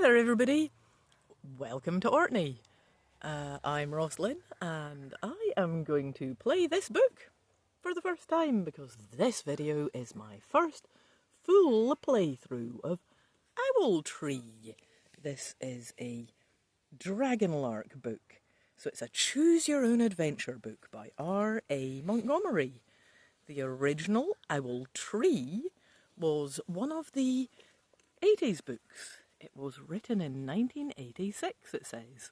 there everybody, welcome to Orkney. I'm Roslyn and I am going to play this book for the first time because this video is my first full playthrough of Owltree. This is a Dragonlark book, so it's a choose your own adventure book by R.A. Montgomery. The original Owltree was one of the 80s books. It was written in 1986, it says.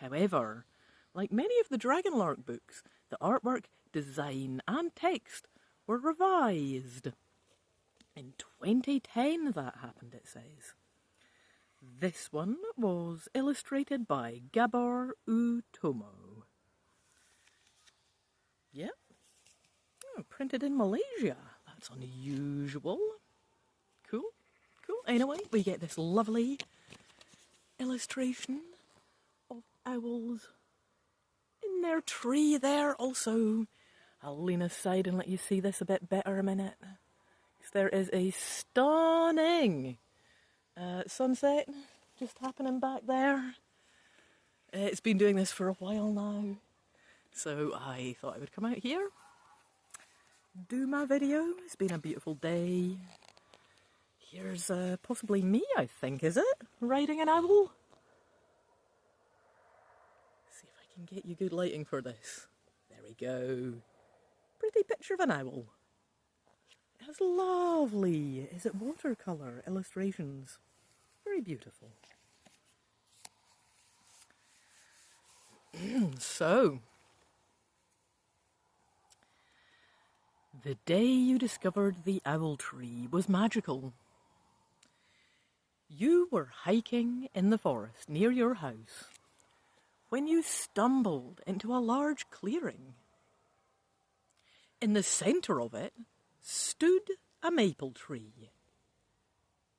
However, like many of the Dragonlark books, the artwork, design and text were revised. In 2010 that happened, it says. This one was illustrated by Gabor Utomo. Yep. Oh, printed in Malaysia. That's unusual. Cool. Anyway, we get this lovely illustration of owls in their tree there. Also, I'll lean aside and let you see this a bit better a minute. There is a stunning sunset just happening back there. It's been doing this for a while now, so I thought I would come out here, do my video. It's been a beautiful day. Here's possibly me, I think, is it? Riding an owl? See if I can get you good lighting for this. There we go. Pretty picture of an owl. It has lovely, is it watercolour illustrations? Very beautiful. So, the day you discovered the Owltree was magical. You were hiking in the forest near your house when you stumbled into a large clearing. In the centre of it stood a maple tree.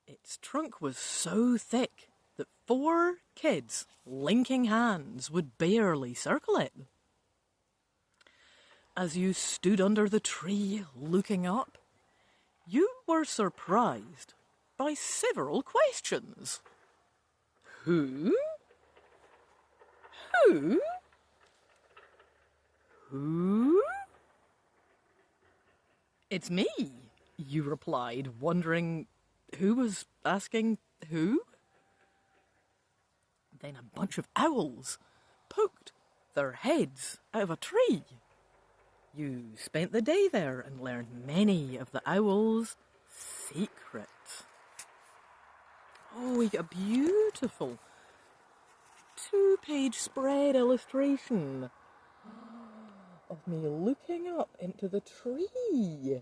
Its trunk was so thick that 4 kids, linking hands, would barely circle it. As you stood under the tree looking up, you were surprised by several questions. Who? Who? Who? It's me, you replied, wondering who was asking who. Then a bunch of owls poked their heads out of a tree. You spent the day there and learned many of the owl's secrets. Oh, we got a beautiful 2-page spread illustration of me looking up into the tree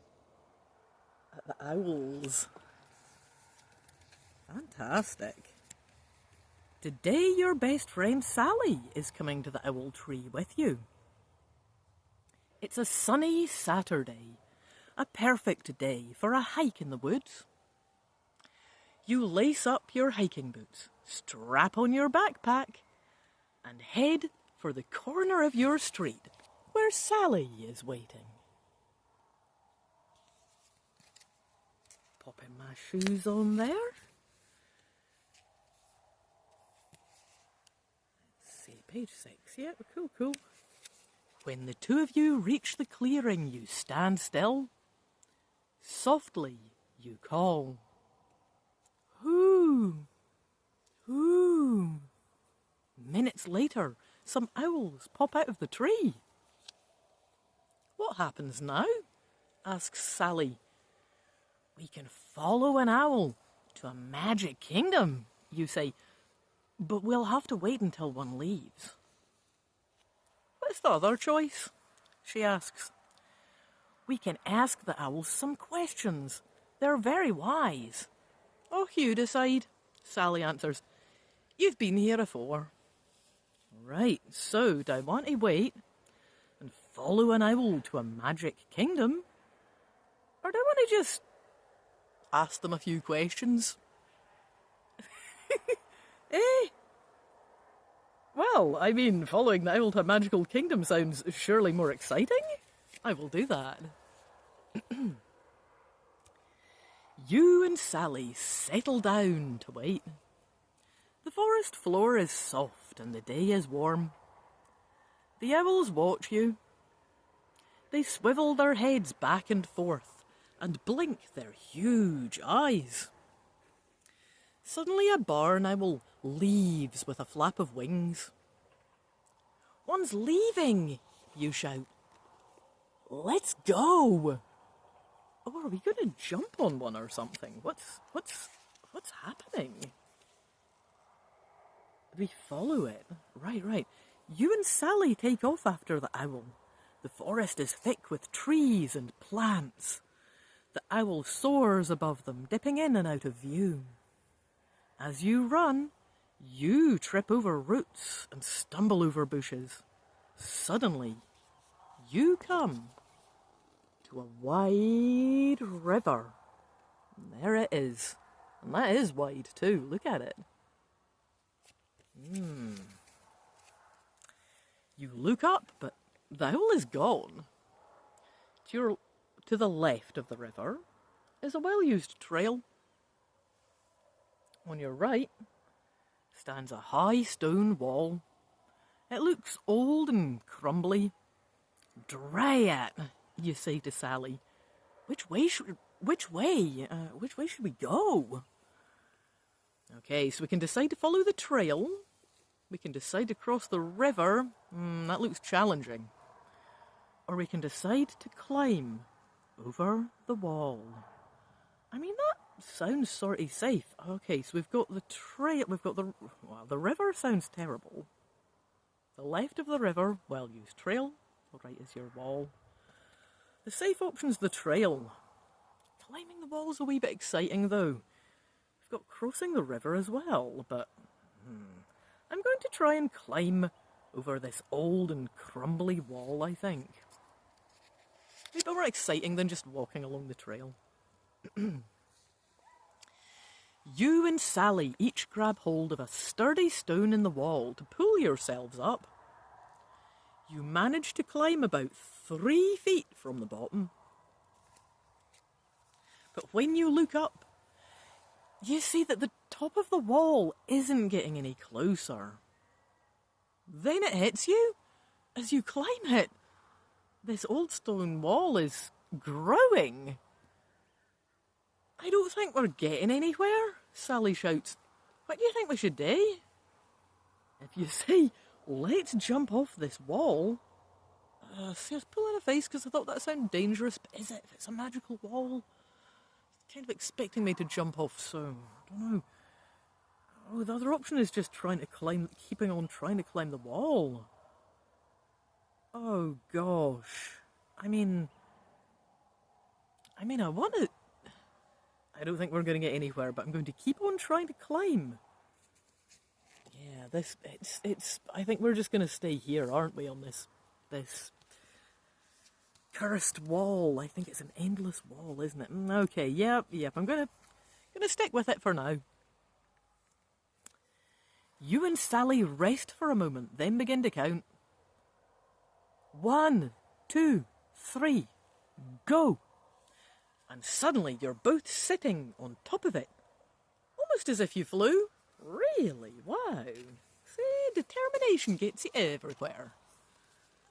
at the owls. Fantastic. Today your best friend Sally is coming to the Owltree with you. It's a sunny Saturday, a perfect day for a hike in the woods. You lace up your hiking boots, strap on your backpack, and head for the corner of your street where Sally is waiting. Popping my shoes on there. Let's see, page 6. Yeah, cool. When the two of you reach the clearing, you stand still. Softly, you call. Who? Who? Minutes later, some owls pop out of the tree. What happens now? Asks Sally. We can follow an owl to a magic kingdom, you say, but we'll have to wait until one leaves. What's the other choice? She asks. We can ask the owls some questions. They're very wise. Oh, you decide, Sally answers. You've been here before. Right, so do I want to wait and follow an owl to a magic kingdom? Or do I want to just ask them a few questions? Eh? Well, I mean, following the owl to a magical kingdom sounds surely more exciting. I will do that. You and Sally settle down to wait. The forest floor is soft and the day is warm. The owls watch you. They swivel their heads back and forth and blink their huge eyes. Suddenly a barn owl leaves with a flap of wings. "One's leaving," you shout. "Let's go!" Oh, are we going to jump on one or something? What's happening? We follow it. Right. You and Sally take off after the owl. The forest is thick with trees and plants. The owl soars above them, dipping in and out of view. As you run, you trip over roots and stumble over bushes. Suddenly, you come to a wide river. And there it is. And that is wide too. Look at it. You look up, but the owl is gone. To the left of the river is a well-used trail. On your right stands a high stone wall. It looks old and crumbly. "Dry it," you say to Sally. Which way should we go? Okay, so we can decide to follow the trail. We can decide to cross the river. That looks challenging. Or we can decide to climb over the wall. I mean, that sounds sort of safe. Okay, so we've got the trail. The river sounds terrible. The left of the river, well-used trail. The right is your wall. The safe option's the trail. Climbing the wall's a wee bit exciting, though. We've got crossing the river as well, but I'm going to try and climb over this old and crumbly wall, I think. It's a bit more exciting than just walking along the trail. You and Sally each grab hold of a sturdy stone in the wall to pull yourselves up. You manage to climb about 3 feet from the bottom. But when you look up, you see that the top of the wall isn't getting any closer. Then it hits you as you climb it. This old stone wall is growing. "I don't think we're getting anywhere," Sally shouts. "What do you think we should do?" If you say, "Let's jump off this wall," see, I was pulling a face because I thought that sounded dangerous, but is it? If it's a magical wall, it's kind of expecting me to jump off, so I don't know. Oh, the other option is just keeping on trying to climb the wall. Oh gosh. I mean, I want to. I don't think we're going to get anywhere, but I'm going to keep on trying to climb. Yeah, I think we're just going to stay here, aren't we, on this cursed wall. I think it's an endless wall, isn't it? Okay, yep, I'm going to stick with it for now. You and Sally rest for a moment, then begin to count. 1, 2, 3, go! And suddenly you're both sitting on top of it, almost as if you flew. Really? Wow. See, determination gets you everywhere.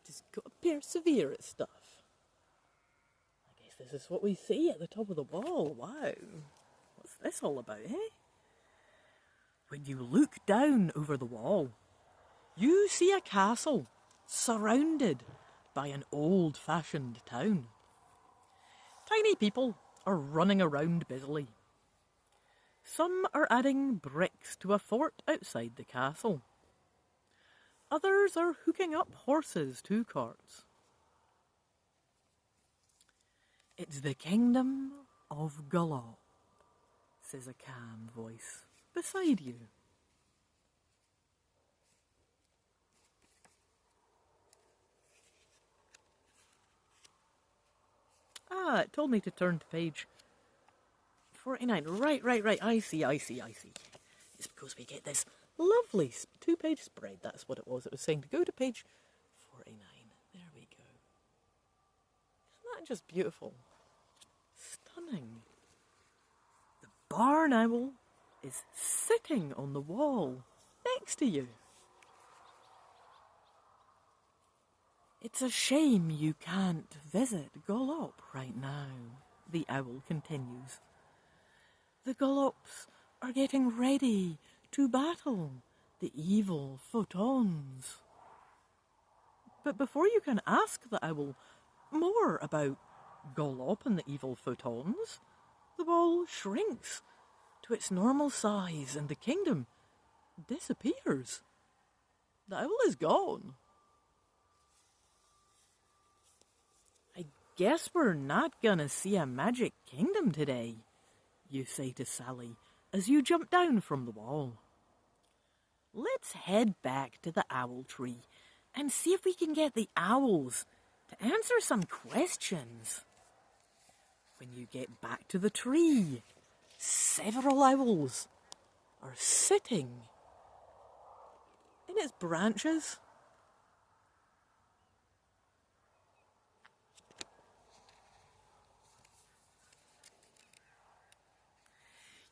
Just got to persevere at stuff. I guess this is what we see at the top of the wall. Wow. What's this all about, eh? When you look down over the wall, you see a castle surrounded by an old-fashioned town. Tiny people are running around busily. Some are adding bricks to a fort outside the castle. Others are hooking up horses to carts. "It's the kingdom of Gallop," says a calm voice beside you. It told me to turn to page 49. Right. I see. It's because we get this lovely 2-page spread. That's what it was. It was saying to go to page 49. There we go. Isn't that just beautiful? Stunning. The barn owl is sitting on the wall. thanks to you. It's a shame you can't visit Golop right now, the owl continues. The Golops are getting ready to battle the evil photons. But before you can ask the owl more about Golop and the evil photons, the ball shrinks to its normal size and the kingdom disappears. The owl is gone. I guess we're not gonna see a magic kingdom today, you say to Sally as you jump down from the wall. Let's head back to the owl tree and see if we can get the owls to answer some questions. When you get back to the tree, several owls are sitting in its branches.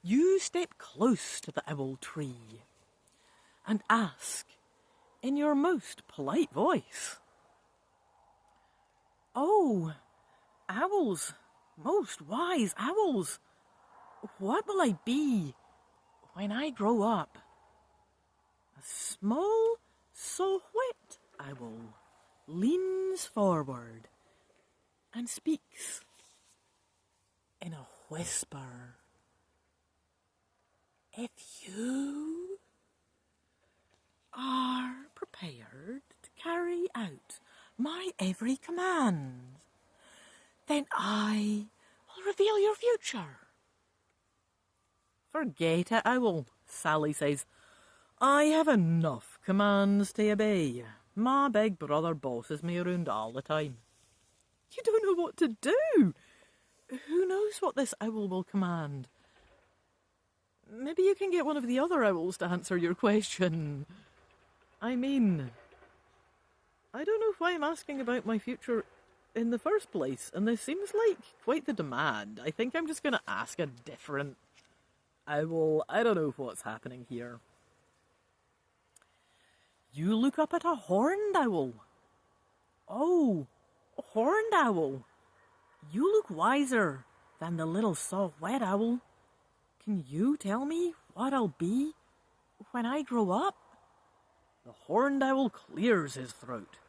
You step close to the owl tree and ask in your most polite voice, "Oh, owls, most wise owls, what will I be when I grow up?" A small, silhouette owl leans forward and speaks in a whisper. If you are prepared to carry out my every command, then I will reveal your future. Forget it, owl, Sally says. I have enough commands to obey. My big brother bosses me around all the time. You don't know what to do. Who knows what this owl will command? Maybe you can get one of the other owls to answer your question. I mean, I don't know why I'm asking about my future in the first place, and this seems like quite the demand. I think I'm just going to ask a different owl. I don't know what's happening here. You look up at a horned owl. Oh, a horned owl. You look wiser than the little soft-wet owl. Can you tell me what I'll be when I grow up? The horned owl clears his throat.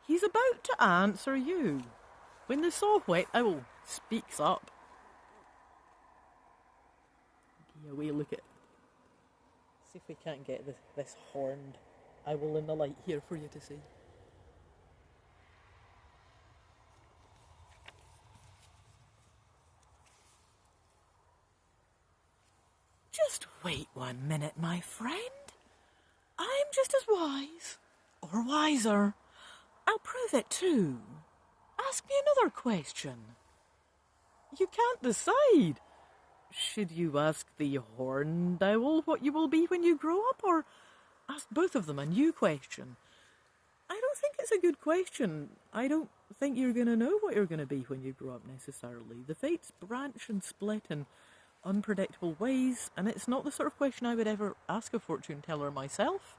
He's about to answer you when the soft-wet owl speaks up. Give you a wee look at. See if we can't get this horned owl in the light here for you to see. Just wait 1 minute, my friend. I'm just as wise, or wiser. I'll prove it too. Ask me another question. You can't decide. Should you ask the horned owl what you will be when you grow up, or ask both of them a new question? I don't think it's a good question. I don't think you're going to know what you're going to be when you grow up necessarily. The fates branch and split in unpredictable ways, and it's not the sort of question I would ever ask a fortune teller myself.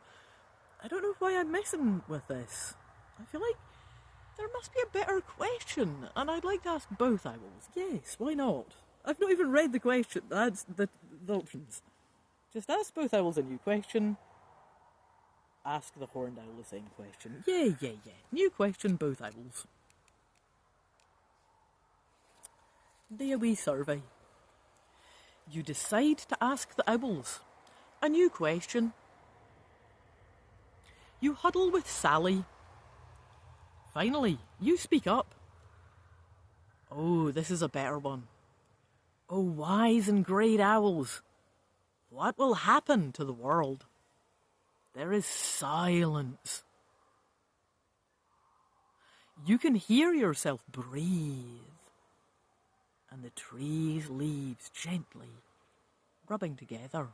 I don't know why I'm messing with this. I feel like there must be a better question, and I'd like to ask both owls. Yes, why not? I've not even read the question. That's the options. Just ask both owls a new question. Ask the horned owl the same question. Yeah. New question, both owls. Do a wee survey. You decide to ask the owls a new question. You huddle with Sally. Finally, you speak up. Oh, this is a better one. Oh, wise and great owls, what will happen to the world? There is silence. You can hear yourself breathe, and the tree's leaves gently rubbing together.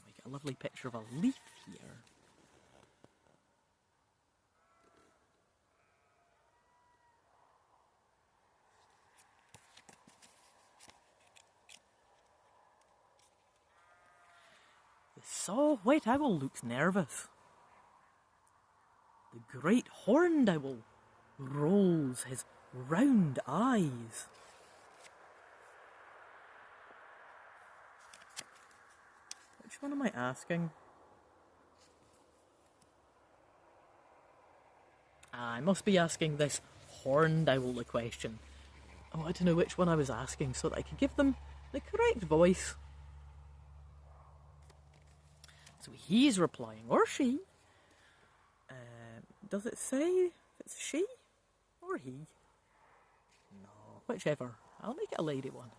We get a lovely picture of a leaf here. The saw-whet owl looks nervous. The great horned owl rolls his round eyes. Which one am I asking? I must be asking this horned owl a question. I wanted to know which one I was asking so that I could give them the correct voice. So he's replying, or she. Does it say if it's she or he? No, whichever. I'll make it a lady one.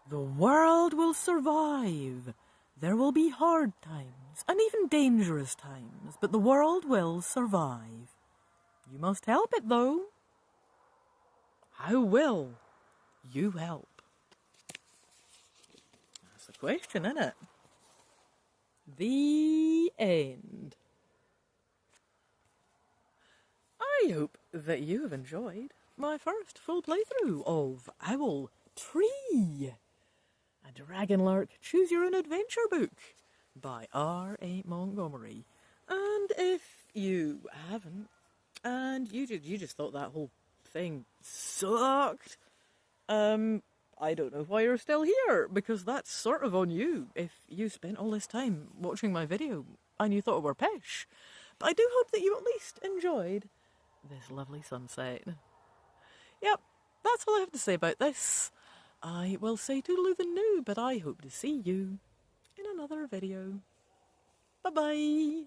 The world will survive. There will be hard times and even dangerous times, but the world will survive. You must help it, though. How will you help? That's the question, isn't it? The end. I hope that you have enjoyed my first full playthrough of Owl Tree, a Dragonlark Choose Your Own Adventure book by R.A. Montgomery. And if you haven't, and you just thought that whole thing sucked, I don't know why you're still here, because that's sort of on you if you spent all this time watching my video and you thought it were pish. But I do hope that you at least enjoyed this lovely sunset. Yep, that's all I have to say about this. I will say toodaloo the new, but I hope to see you in another video. Bye-bye.